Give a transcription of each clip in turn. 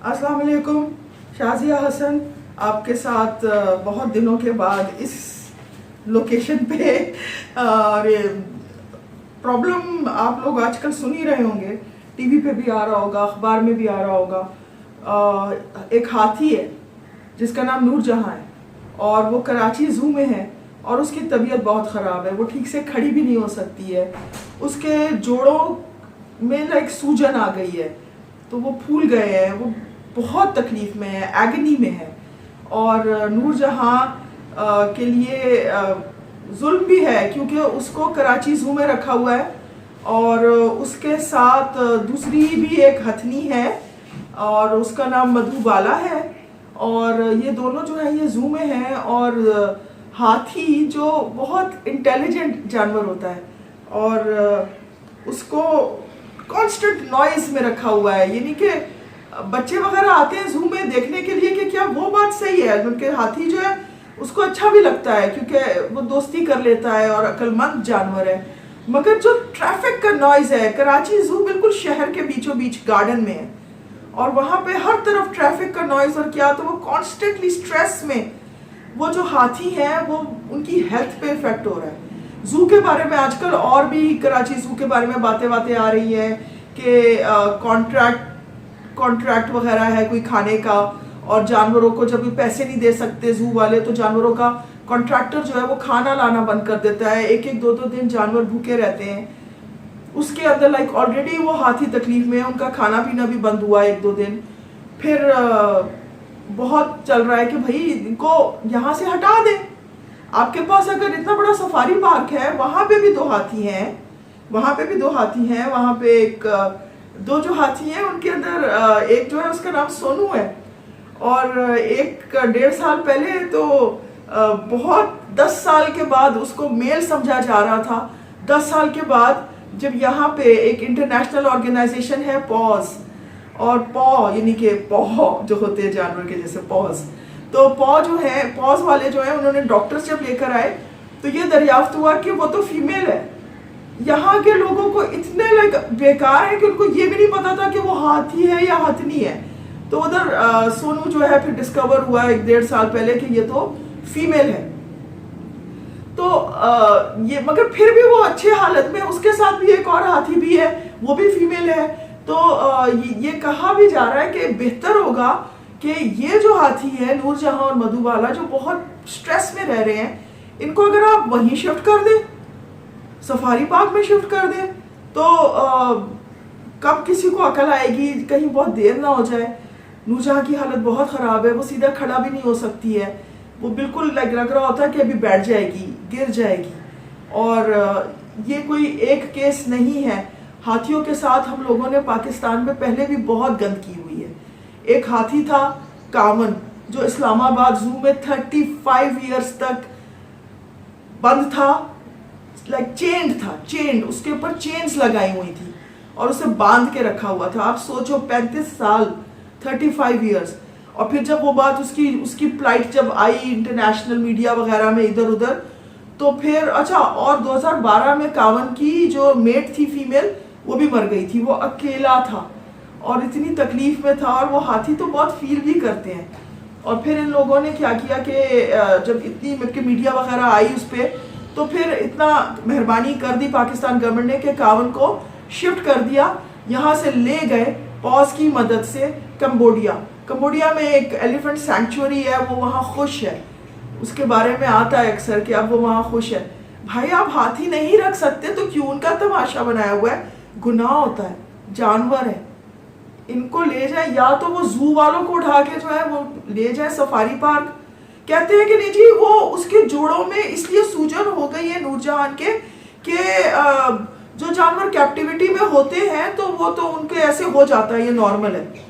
अस्सलाम वालेकुम, शाजिया हसन आपके साथ बहुत दिनों के बाद इस लोकेशन पे। और प्रॉब्लम आप लोग आजकल सुन ही रहे होंगे, टीवी पे भी आ रहा होगा, अखबार में भी आ रहा होगा। एक हाथी है जिसका नाम नूरजहां है और वो कराची ज़ू में है और उसकी तबीयत बहुत ख़राब है, वो ठीक से खड़ी भी नहीं हो सकती है। उसके जोड़ों में लाइक सूजन आ गई है, तो वो फूल गए हैं, वो बहुत तकलीफ में है, एगनी में है। और नूरजहां के लिए जुल्म भी है क्योंकि उसको कराची ज़ू में रखा हुआ है और उसके साथ दूसरी भी एक हथनी है और उसका नाम मधुबाला है। और ये दोनों जो है ये ज़ू में हैं। और हाथी जो बहुत इंटेलिजेंट जानवर होता है और उसको कांस्टेंट नॉइज में रखा हुआ है, यानी कि बच्चे वगैरह आते हैं ज़ू में देखने के लिए कि क्या वो बात सही है, उनके हाथी जो है उसको अच्छा भी लगता है क्योंकि वो दोस्ती कर लेता है और अक्लमंद जानवर है। मगर जो ट्रैफिक का नॉइज है, कराची ज़ू बिल्कुल शहर के बीचों बीच गार्डन में है और वहाँ पे हर तरफ ट्रैफिक का नॉइज और क्या, तो वो कॉन्स्टेंटली स्ट्रेस में वो जो हाथी है वो उनकी हेल्थ पे इफेक्ट हो रहा है। ज़ू के बारे में आजकल और भी कराची ज़ू के बारे में बातें आ रही हैं कि कॉन्ट्रैक्ट वगैरह है कोई खाने का, और जानवरों को जब भी पैसे नहीं दे सकते ज़ू वाले तो जानवरों का कॉन्ट्रैक्टर जो है वो खाना लाना बंद कर देता है। एक एक दो दो दिन जानवर भूखे रहते हैं, उसके अंदर लाइक ऑलरेडी वो हाथी तकलीफ में है, उनका खाना पीना भी बंद हुआ एक दो दिन। फिर बहुत चल रहा है कि भाई इनको यहाँ से हटा दें। आपके पास अगर इतना बड़ा सफारी पार्क है, वहाँ पे भी दो हाथी हैं, वहाँ पे एक दो जो हाथी हैं उनके अंदर एक जो है उसका नाम सोनू है और एक 1.5 साल पहले तो बहुत 10 साल के बाद उसको मेल समझा जा रहा था। 10 साल के बाद जब यहाँ पे एक इंटरनेशनल ऑर्गेनाइजेशन है पॉज, और पॉ यानी कि पॉ जो होते हैं जानवर के जैसे पॉज, तो पॉज वाले जो है उन्होंने डॉक्टर्स जब लेकर आए तो ये दरियाफ्त हुआ कि वो तो फीमेल है। यहाँ के लोगों को इतने लाइक बेकार है कि उनको ये भी नहीं पता था कि वो हाथी है या हथनी है। तो उधर सोनू जो है फिर डिस्कवर हुआ 1.5 साल पहले कि ये तो फीमेल है। तो ये मगर फिर भी वो अच्छे हालत में, उसके साथ भी एक और हाथी भी है, वो भी फीमेल है। तो ये कहा भी जा रहा है कि बेहतर होगा कि ये जो हाथी है नूरजहां और मधुबाला जो बहुत स्ट्रेस में रह रहे हैं, इनको अगर आप वहीं शिफ्ट कर दें, सफारी पार्क में शिफ्ट कर दें, तो कब किसी को अकल आएगी, कहीं बहुत देर ना हो जाए। नूरजहां की हालत बहुत ख़राब है, वो सीधा खड़ा भी नहीं हो सकती है, वो बिल्कुल लग रहा होता है कि अभी बैठ जाएगी, गिर जाएगी। और ये कोई एक केस नहीं है, हाथियों के साथ हम लोगों ने पाकिस्तान में पहले भी बहुत गंद की हुई है। एक हाथी था कावन जो इस्लामाबाद ज़ू में 35 ईयर्स तक बंद था, लाइक चेंड उसके ऊपर चेन्स लगाई हुई थी और उसे बांध के रखा हुआ था। आप सोचो 35 साल 35 ईयर्स। और फिर जब वो बात उसकी फ्लाइट जब आई इंटरनेशनल मीडिया वगैरह में इधर उधर, तो फिर अच्छा, और 2012 में कावन की जो मेट थी फीमेल वो भी मर गई थी, वो अकेला था और इतनी तकलीफ में था। और वो हाथी तो बहुत फील भी करते हैं। और फिर इन लोगों ने क्या किया कि जब इतनी मीडिया वगैरह आई उस पर, तो फिर इतना मेहरबानी कर दी पाकिस्तान गवर्नमेंट ने कि कावन को शिफ्ट कर दिया, यहाँ से ले गए पॉज की मदद से कंबोडिया में एक एलिफेंट सैंक्चुअरी है, वो वहाँ खुश है, उसके बारे में आता है अक्सर कि अब वो वहाँ खुश है। भाई आप हाथी नहीं रख सकते तो क्यों उनका तमाशा बनाया हुआ है? गुनाह होता है, जानवर है, इनको ले जाए, या तो वो ज़ू वालों को उठा के जो है वो ले जाए सफारी पार्क। कहते हैं कि नहीं जी, वो उसके जोड़ों में इसलिए सूजन हो गई है नूरजहां के कि जो जानवर कैप्टिविटी में होते हैं तो वो तो उनके ऐसे हो जाता है, ये नॉर्मल है।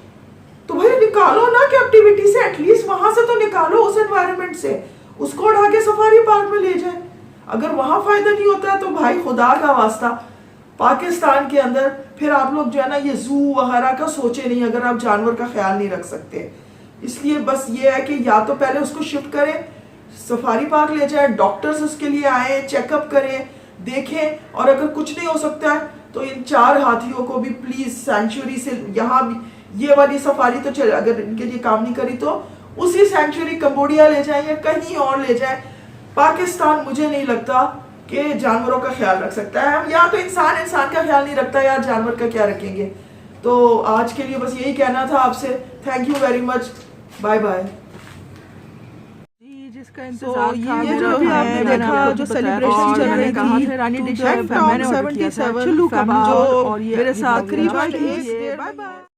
तो भाई निकालो ना कैप्टिविटी से, एटलीस्ट वहां से तो निकालो, उस एनवायरनमेंट से, उसको उठा के सफारी पार्क में ले जाए। अगर वहां फायदा नहीं होता है तो भाई खुदा का वास्ता पाकिस्तान के अंदर फिर आप लोग जो है ना ये ज़ू वगैरह का सोचे नहीं, अगर आप जानवर का ख्याल नहीं रख सकते। इसलिए बस ये है कि या तो पहले उसको शिफ्ट करें, सफारी पार्क ले जाए, डॉक्टर्स उसके लिए आए, चेकअप करें, देखें, और अगर कुछ नहीं हो सकता है तो इन 4 हाथियों को भी प्लीज सेंचुरी से, यहाँ भी ये वाली सफारी तो चले, अगर इनके लिए काम नहीं करी तो उसी सेंचुरी कंबोडिया ले जाए या कहीं और ले जाए। पाकिस्तान मुझे नहीं लगता कि जानवरों का ख्याल रख सकता है, या तो इंसान का ख्याल नहीं रखता, यार जानवर का क्या रखेंगे। तो आज के लिए बस यही कहना था आपसे। Thank you very much, bye bye. जिसका इंतजार था, ये जो अभी आपने देखा जो सेलिब्रेशन चल रही थी, रानी डिश मैंने ऑर्डर किया था, चुल्लू कबाब, और ये मेरे साथ करीबन बाय बाय।